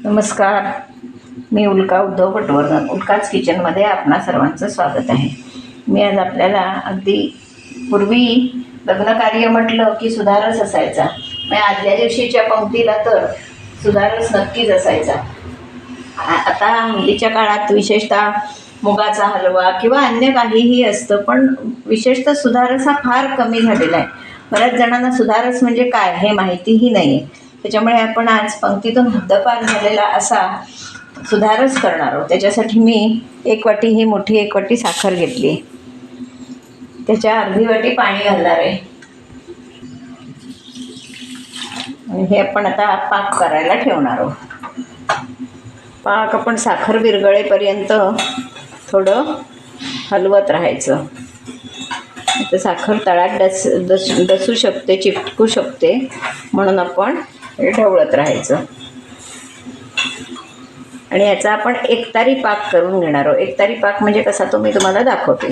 नमस्कार, मी उल्का उद्धव पटवर्धन. उल्काच किचनमध्ये आपणा सर्वांचं स्वागत आहे. मी आज आपल्याला अगदी पूर्वी लग्नकार्य म्हटलं की सुधारस असायचा. मग आदल्या दिवशीच्या पंक्तीला तर सुधारस नक्कीच असायचा. आता हल्लीच्या काळात विशेषतः मुगाचा हलवा किंवा अन्य काहीही असतं, पण विशेषतः सुधारस हा फार कमी झालेला आहे. बऱ्याच जणांना सुधारस म्हणजे काय हे माहितीही नाही आहे. त्याच्यामुळे आपण आज पंक्तीतून हद्दपार झालेला असा सुधारस करणार आहोत. त्याच्यासाठी मी एक वाटी ही मोठी एक वाटी साखर घेतली. त्याच्या अर्धी वाटी पाणी घालणार आहे आणि हे आपण आता पाक करायला ठेवणार आहोत. पाक आपण साखर विरघळेपर्यंत थोडं हलवत राहायचं. तर साखर तळात डसू शकते, चिटकू शकते, म्हणून आपण हे ढवळत राहायचं. आणि याचा आपण एकतारी पाक करून घेणार आहोत. एकतारी पाक म्हणजे कसा तो मी तुम्हाला दाखवते.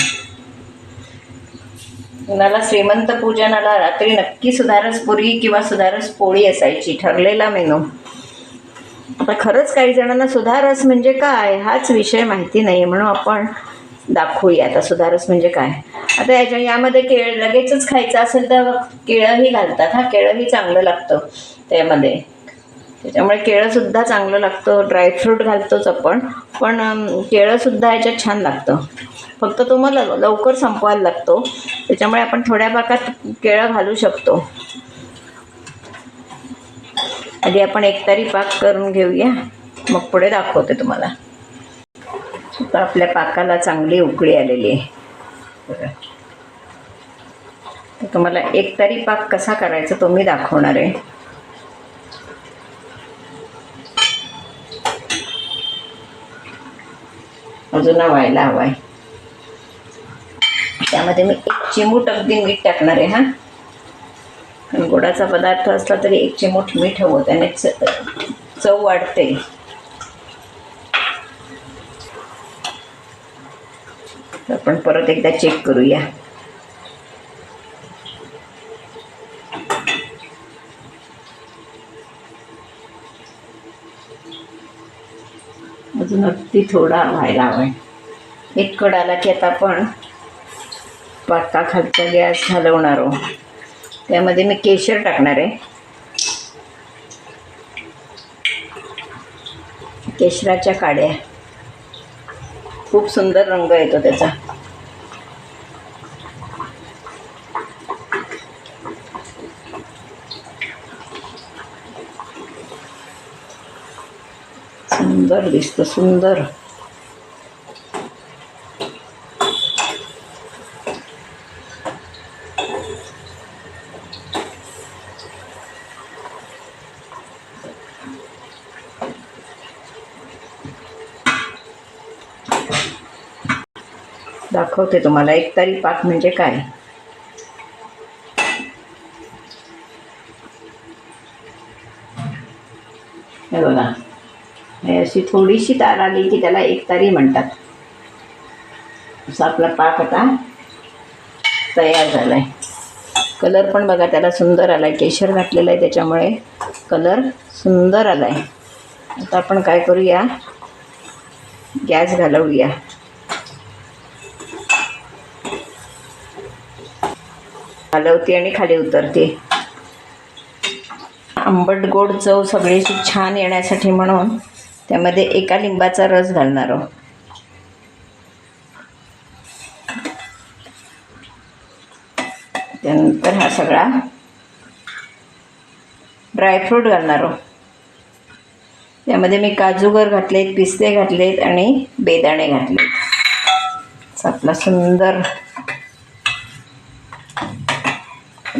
कुणाला श्रीमंत पूजनाला रात्री नक्की सुधारस पुरी किंवा सुधारस पोळी असायची, ठरलेला मेनू. आता खरंच काही जणांना सुधारस म्हणजे काय हाच विषय माहिती नाही, म्हणून आपण दाखवूया आता सुधारस म्हणजे काय. आता यामध्ये केळ लगेचच खायचं असेल तर केळंही घालतात. केळंही चांगलं लागतं त्यामध्ये, त्याच्यामुळे केळंसुद्धा चांगलं लागतं. ड्रायफ्रूट घालतोच आपण, पण केळंसुद्धा याच्यात छान लागतं. फक्त तो मला लवकर संपवायला लागतो, त्याच्यामुळे आपण थोड्या पाकात केळं घालू शकतो. आधी आपण एकतारी पाक करून घेऊया, मग पुढे दाखवते तुम्हाला. आता आपल्या पाकाला चांगली उकळी आलेली आहे. तुम्हाला एकतारी पाक कसा करायचा तो मी दाखवणार आहे. अजून व्हायला हवा आहे. त्यामध्ये मी एक चिमूट अगदी मीठ टाकणार आहे. कारण गोडाचा पदार्थ असला तरी एक चिमूट मीठ हवं, त्याने चव वाढते. आपण परत एकदा चेक करूया. अजून अगदी थोडा व्हायला हवा. एक कड आला की आता आपण पाकाखालचा गॅस घालवणार आहोत. त्यामध्ये मी केशर टाकणार आहे. केशराच्या काड्या, खूप सुंदर रंग येतो त्याचा. सुंदर दिसतं, सुंदर. दाखवते तुम्हाला एकतारी पाक म्हणजे काय. हे बघा, हे अशी थोडीशी तार आली की त्याला एकतारी म्हणतात. असा आपला पाक आता तयार झाला आहे. कलर पण बघा त्याला सुंदर आला आहे. केशर घातलेलं आहे त्याच्यामुळे कलर सुंदर आला आहे. आता आपण काय करूया, गॅस घालवूया. हलवते आणि खाली उतरते. आंबट गोड चव सगळीशी छान येण्यासाठी म्हणून त्यामध्ये एका लिंबाचा रस घालणार आहोत. त्यानंतर हा सगळा ड्रायफ्रूट घालणार आहोत. त्यामध्ये मी काजूगर घातलेत, पिस्ते घातलेत आणि बेदाणे घातलेत. आपला सुंदर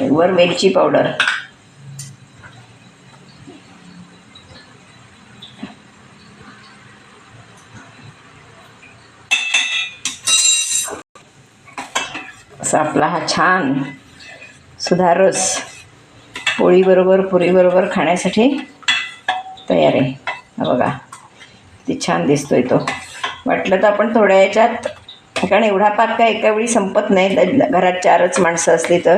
वर वेलची पावडर. असा आपला हा छान सुधारस पोळीबरोबर पुरीबरोबर खाण्यासाठी तयार आहे. बघा किती छान दिसतोय तो. वाटलं तर आपण थोड्या याच्यात, कारण एवढा पाक काय एका वेळी संपत नाही, घरात 4च माणसं असली तर,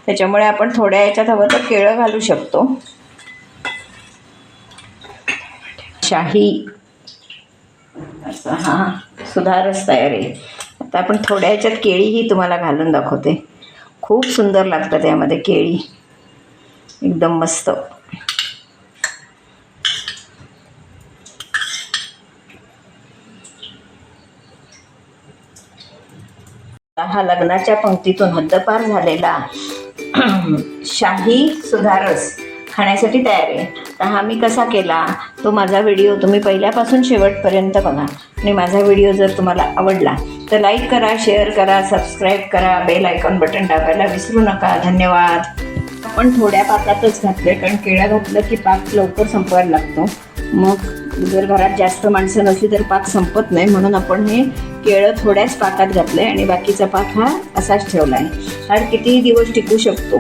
त्याच्यामुळे आपण थोड्या याच्यात हवं तर केळं घालू शकतो. शाही असा हा सुधारस तयार आहे. आता आपण थोड्या ह्याच्यात केळीही तुम्हाला घालून दाखवते. खूप सुंदर लागतात यामध्ये केळी, एकदम मस्त. हा लग्नाच्या पंक्तीतून हद्दपार झालेला शाही सुधारस खाण्यासाठी तयार आहे. तर हा मी कसा केला तो माझा व्हिडिओ तुम्ही पहिल्यापासून शेवटपर्यंत बघा. आणि माझा व्हिडिओ जर तुम्हाला आवडला तर लाईक करा, शेअर करा, सबस्क्राईब करा, बेल आयकॉन बटन दाबायला विसरू नका. धन्यवाद. आपण थोड्या पाकातच घातले, कारण केळं घातलं की पाक लवकर संपवायला लागतो. मग जर घरात जास्त माणसं नसली तर पाक संपत नाही, म्हणून आपण हे केळं थोड्याच पाकात घातलं आहे आणि बाकीचा पाक हा असाच ठेवला आहे. हा कितीही दिवस टिकू शकतो.